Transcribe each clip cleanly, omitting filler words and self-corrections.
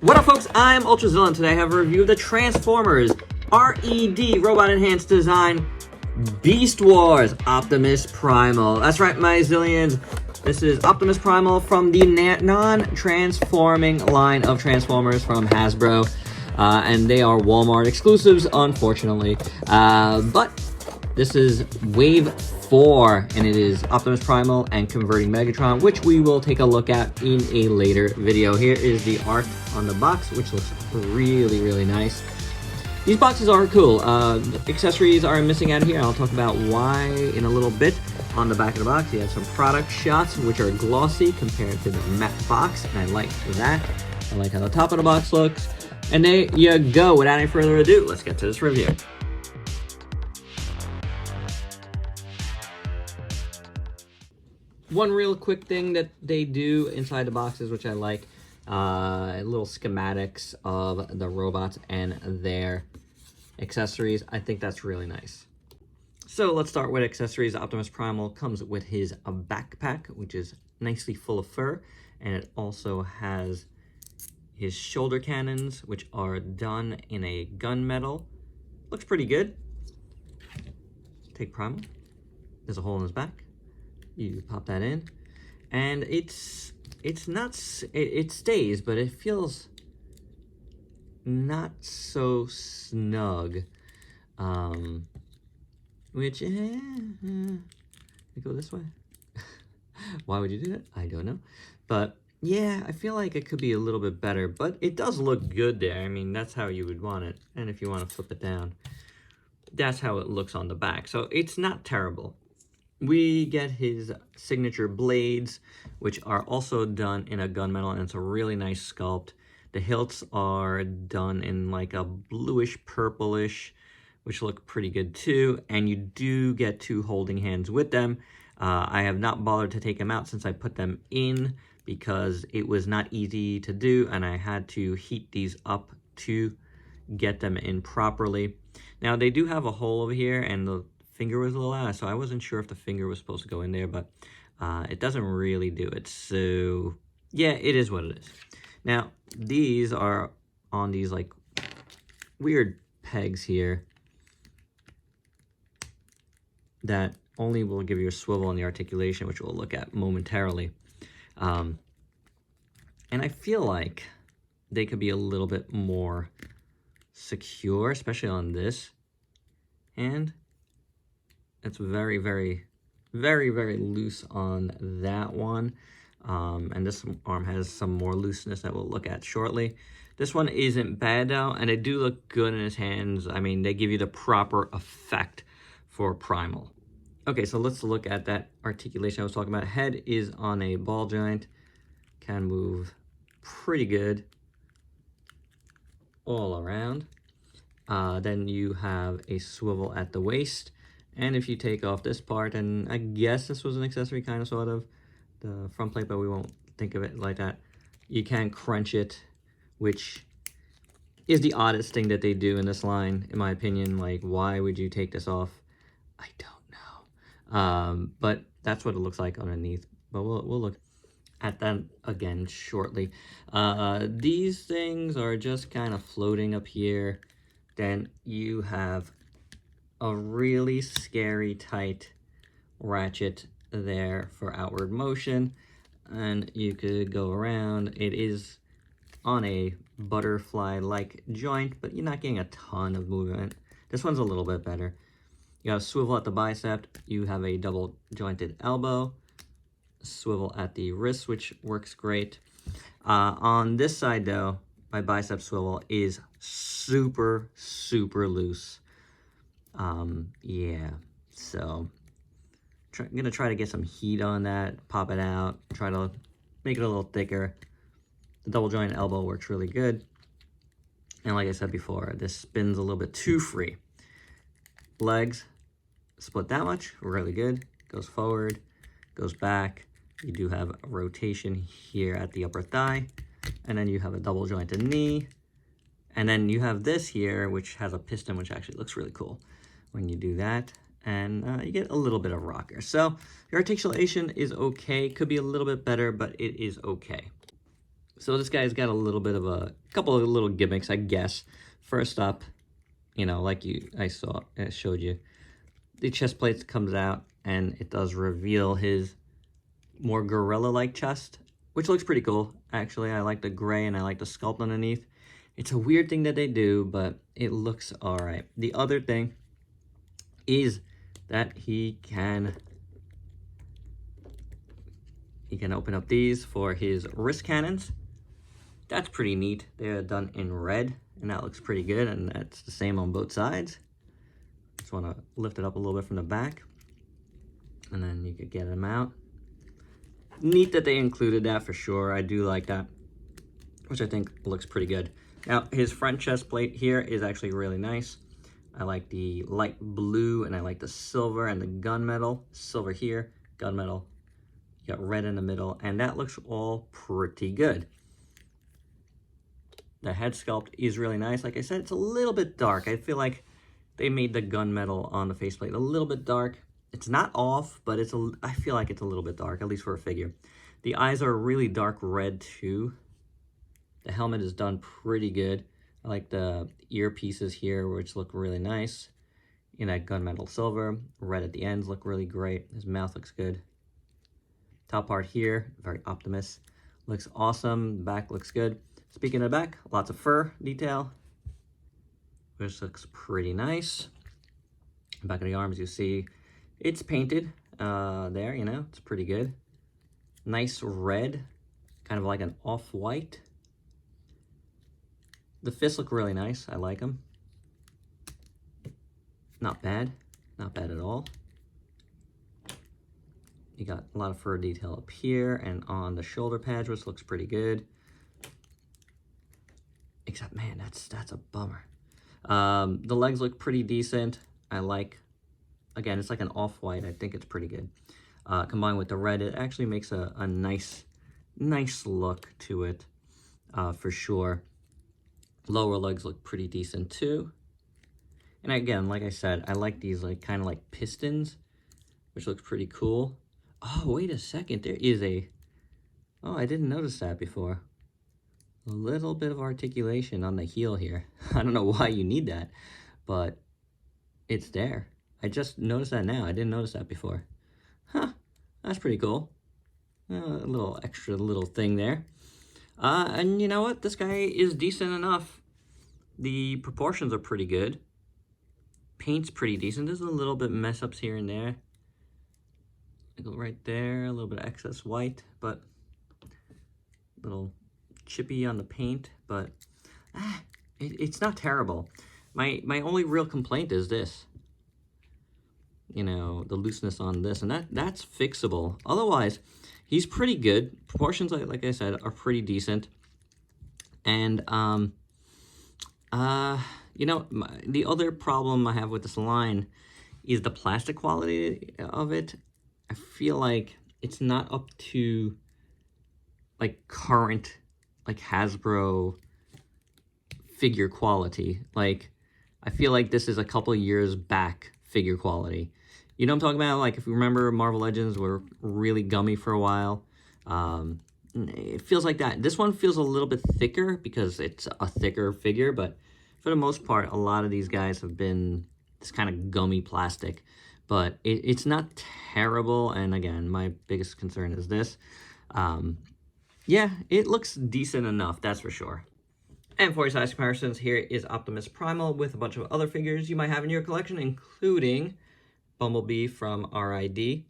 What up, folks? I'm Ultrazilla, and today I have a review of the Transformers R.E.D. Robot Enhanced Design Beast Wars Optimus Primal. That's right, my zillions. This is Optimus Primal from the non-transforming line of Transformers from Hasbro. And they are Walmart exclusives, unfortunately. But this is Wave 4, and it is Optimus Primal and converting Megatron, which we will take a look at in a later video. Here is the art on the box, which looks really, really nice. These boxes are cool. Accessories are missing out of here. I'll talk about why in a little bit. On the back of the box, you have some product shots, which are glossy compared to the matte box, and I like that. I like how the top of the box looks. And there you go. Without any further ado, let's get to this review. One real quick thing that they do inside the boxes, which I like, little schematics of the robots and their accessories. I think that's really nice. So let's start with accessories. Optimus Primal comes with his backpack, which is nicely full of fur, and it also has his shoulder cannons, which are done in a gunmetal. Looks pretty good. Take Primal. There's a hole in his back. You pop that in, and it stays, but it feels not so snug. Which, we go this way. Why would you do that? I don't know. But yeah, I feel like it could be a little bit better, but it does look good there. I mean, that's how you would want it. And if you want to flip it down, that's how it looks on the back. So it's not terrible. We get his signature blades, which are also done in a gunmetal, and it's a really nice sculpt. The hilts are done in like a bluish purplish, which look pretty good too, and you do get two holding hands with them. I have not bothered to take them out since I put them in because it was not easy to do, and I had to heat these up to get them in properly. Now, they do have a hole over here, and the finger was a little out, so I wasn't sure if the finger was supposed to go in there, but it doesn't really do it. So yeah, it is what it is. Now, these are on these like weird pegs here that only will give you a swivel in the articulation, which we'll look at momentarily. And I feel like they could be a little bit more secure, especially on this hand. It's very, very, very, very loose on that one. And this arm has some more looseness that we'll look at shortly. This one isn't bad though, and they do look good in his hands. I mean, they give you the proper effect for Primal. Okay, so let's look at that articulation I was talking about. Head is on a ball joint, can move pretty good all around. Then you have a swivel at the waist. And if you take off this part, and I guess this was an accessory kind of sort of, the front plate, but we won't think of it like that. You can crunch it, which is the oddest thing that they do in this line, in my opinion. Like, why would you take this off? I don't know. But that's what it looks like underneath. But we'll look at that again shortly. These things are just kind of floating up here. Then you have a really scary tight ratchet there for outward motion, and you could go around. It is on a butterfly-like joint, but you're not getting a ton of movement. This one's a little bit better. You have a swivel at the bicep, you have a double jointed elbow, swivel at the wrist, which works great. On this side though, my bicep swivel is super, super loose. Yeah, so I'm gonna try to get some heat on that, pop it out, try to make it a little thicker. The double joint elbow works really good. And like I said before, this spins a little bit too free. Legs, split that much, really good. Goes forward, goes back. You do have a rotation here at the upper thigh. And then you have a double jointed knee. And then you have this here, which has a piston, which actually looks really cool when you do that. And you get a little bit of rocker. So your articulation is okay. Could be a little bit better, but it is okay. So this guy's got a little bit of a couple of little gimmicks, I guess. First up, you know, like I showed you, the chest plate comes out and it does reveal his more gorilla-like chest, which looks pretty cool. Actually, I like the gray and I like the sculpt underneath. It's a weird thing that they do, but it looks all right. The other thing is that he can open up these for his wrist cannons. That's pretty neat. They're done in red, and that looks pretty good, and that's the same on both sides. Just want to lift it up a little bit from the back, and then you could get them out. Neat that they included that for sure. I do like that, which I think looks pretty good. Now, his front chest plate here is actually really nice. I like the light blue, and I like the silver and the gunmetal. Silver here, gunmetal. You got red in the middle, and that looks all pretty good. The head sculpt is really nice. Like I said, it's a little bit dark. I feel like they made the gunmetal on the faceplate a little bit dark. It's not off, but I feel like it's a little bit dark, at least for a figure. The eyes are really dark red too. The helmet is done pretty good. I like the earpieces here, which look really nice. In that gunmetal silver. Red at the ends look really great. His mouth looks good. Top part here, very Optimus. Looks awesome. Back looks good. Speaking of the back, lots of fur detail, which looks pretty nice. Back of the arms, you see it's painted there, you know, it's pretty good. Nice red, kind of like an off-white. The fists look really nice. I like them. Not bad. Not bad at all. You got a lot of fur detail up here and on the shoulder pads, which looks pretty good. Except, man, that's a bummer. The legs look pretty decent. I like, again, it's like an off-white. I think it's pretty good. Combined with the red, it actually makes a nice look to it, for sure. Lower legs look pretty decent too. And again, like I said, I like these like kind of like pistons, which looks pretty cool. Oh, wait a second. There is oh, I didn't notice that before. A little bit of articulation on the heel here. I don't know why you need that, but it's there. I just noticed that now. I didn't notice that before. Huh, that's pretty cool. A little extra little thing there. And you know what? This guy is decent enough. The proportions are pretty good. Paint's pretty decent. There's a little bit mess ups here and there. Go right there, a little bit of excess white, but a little chippy on the paint, but it's not terrible. My only real complaint is this. You know, the looseness on this, and that's fixable. Otherwise, he's pretty good. Proportions, like I said, are pretty decent. And you know, the other problem I have with this line is the plastic quality of it. I feel like it's not up to like current like Hasbro figure quality. Like, I feel like this is a couple years back figure quality. You know what I'm talking about? Like, if you remember, Marvel Legends were really gummy for a while. It feels like that. This one feels a little bit thicker because it's a thicker figure, but for the most part, a lot of these guys have been this kind of gummy plastic. But it's not terrible, and again, my biggest concern is this. Yeah, it looks decent enough, that's for sure. And for your size comparisons, here is Optimus Primal with a bunch of other figures you might have in your collection, including Bumblebee from R.E.D,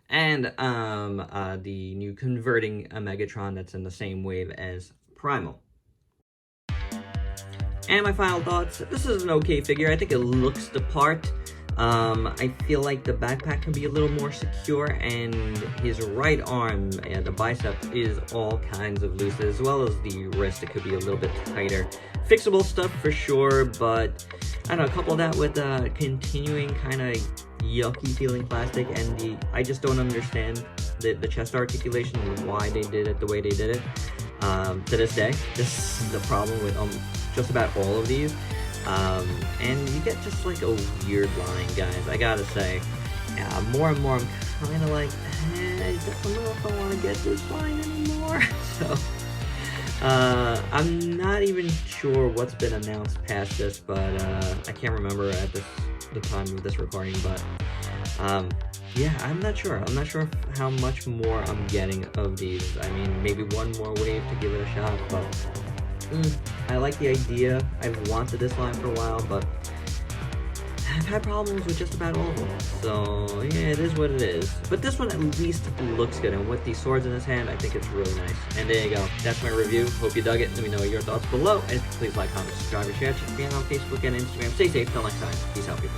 and the new converting Megatron that's in the same wave as Primal. And my final thoughts, this is an okay figure. I think it looks the part. I feel like the backpack can be a little more secure, and his right arm and the bicep is all kinds of loose, as well as the wrist. It could be a little bit tighter. Fixable stuff for sure, but I don't know, couple that with continuing kind of yucky feeling plastic, and I just don't understand the chest articulation and why they did it the way they did it. To this day, this is the problem with just about all of these. And you get just like a weird line, guys. I gotta say, more and more I'm kind of like, I don't know if I want to get this line anymore. So I'm not even sure what's been announced past this, but I can't remember at the time of this recording, but yeah, I'm not sure. I'm not sure how much more I'm getting of these. I mean, maybe one more wave to give it a shot, but I like the idea. I've wanted this line for a while, but I've had problems with just about all of them. So, yeah, it is what it is. But this one at least looks good, and with these swords in his hand, I think it's really nice. And there you go. That's my review. Hope you dug it. Let me know your thoughts below. And please like, comment, subscribe, and share. Check me out on Facebook and Instagram. Stay safe. Till next time. Peace out, people.